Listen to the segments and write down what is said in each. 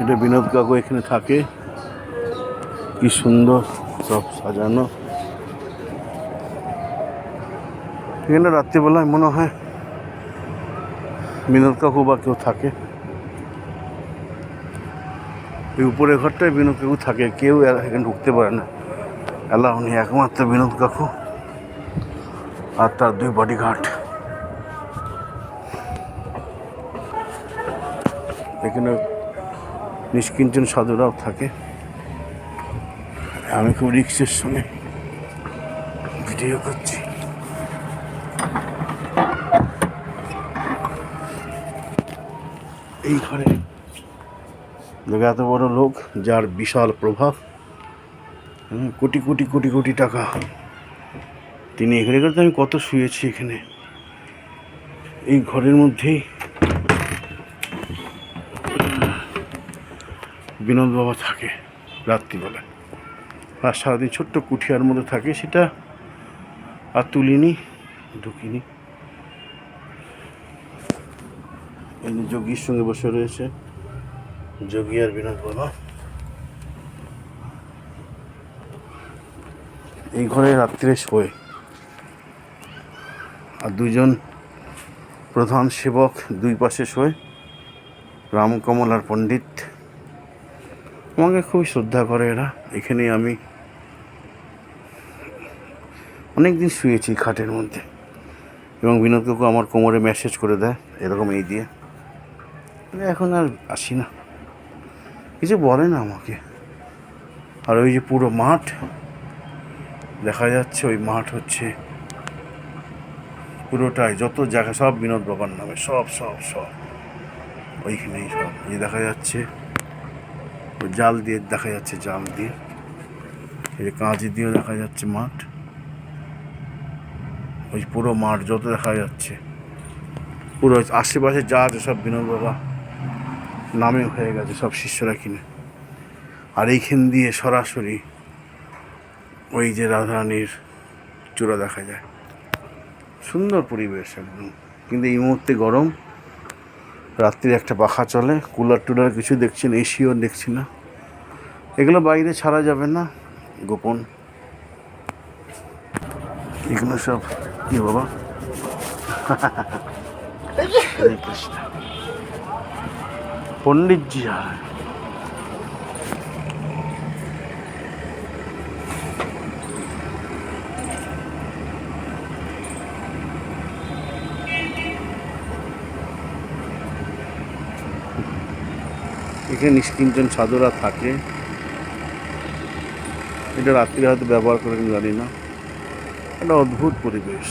এটা বিনোদ কাকু এখানে থাকে। কি সুন্দর সব সাজানো। এখানে রাত্রিবেলায় মনে হয় বিনোদ কাকু বা কেউ থাকে। এই উপরের ঘরটায় বিনোদ কাকু থাকে, কেউ এখানে ঢুকতে পারে না, অ্যালাউ নেই, একমাত্র বিনোদ কাকু আর তার 2 বডিগার্ড। এখানে নিষ্কিঞ্চন সাধুরাও থাকে। আমি খুব রিক্সের সঙ্গে ভিডিও করছি। এই ঘরে দেখো এত বড় লোক, যার বিশাল প্রভাব, কোটি কোটি কোটি কোটি টাকা, তিনি এখানে করতে। আমি কত শুয়েছি এখানে, এই ঘরের মধ্যেই বিনোদ বাবা থাকে রাত্রিবেলায়। আর সারাদিন ছোট্ট কুঠিয়ার মধ্যে থাকে, সেটা আর তুলিনি, ঢুকিনি। এই যে যোগীর সঙ্গে বসে রয়েছে, যোগী আর বিনোদ বাবা। এই ঘরে রাত্রে শোয়। আর 2জন প্রধান সেবক 2 পাশে শোয়, রামকমল আর পণ্ডিত। আমাকে খুবই শ্রদ্ধা করে এরা। এখানেই আমি অনেক দিন শুয়েছি খাটের মধ্যে, এবং বিনোদ কাকু আমার কোমরে ম্যাসেজ করে দেয় এরকম এই দিয়ে। এখন আর আসি না, কিছু বলে না আমাকে। আর ওই যে পুরো মাঠ দেখা যাচ্ছে, ওই মাঠ হচ্ছে পুরোটাই, যত জায়গা সব বিনোদ বাবার নামে, সব সব সব ওইখানেই সব। এই দেখা যাচ্ছে ওই জাল দিয়ে, দেখা যাচ্ছে জাল দিয়ে, এই যে কাঁচি দিয়েও দেখা যাচ্ছে মাঠ। ওই পুরো মাঠ যত দেখা যাচ্ছে, পুরো আশেপাশে যা আছে সব বিনোদ বাবা নামে হয়ে গেছে, সব শিষ্যরা কিনে। আর এইখান দিয়ে সরাসরি ওই যে রাধারানীর চূড়া দেখা যায়। সুন্দর পরিবেশ একদম। কিন্তু এই মুহূর্তে গরম, রাত্রির একটা পাখা চলে, কুলার টুলার কিছু দেখছি না, এসিও দেখছি না। এগুলো বাইরে ছাড়া যাবে না, গোপন। এগুলো সব কি বাবা পণ্ডিতজি। আর এখানে নিষ্কিঞ্চন সাধুরা থাকে। এটা রাত্রি হয়তো ব্যবহার করে জানি না। একটা অদ্ভুত পরিবেশ।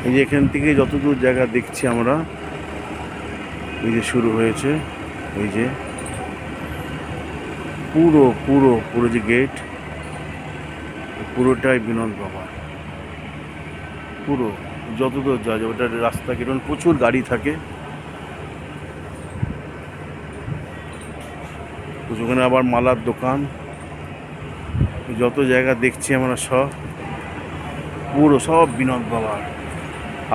এই যে এখান থেকে যতদূর জায়গা দেখছি আমরা, এই যে শুরু হয়েছে, এই যে পুরো পুরো পুরো যে গেট, পুরোটাই বিনোদ বাবা। পুরো যতদূর যাওয়া যায়, ওটার রাস্তা কিরকম, প্রচুর গাড়ি থাকে। ওখানে আবার মালার দোকান, যত জায়গা দেখছি আমরা সব পুরো সব বিনোদ বাবার।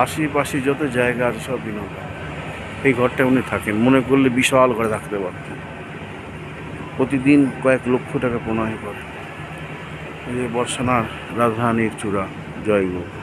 আশেপাশে যত জায়গা আছে সব বিনোদ বাবা। এই ঘরটা উনি থাকেন, মনে করলে বিশাল ঘরে থাকতে পারতেন। প্রতিদিন কয়েক লক্ষ টাকা প্রণয় করে। এই যে বর্ষানার রাজধানীর চূড়া, জয়গুরু।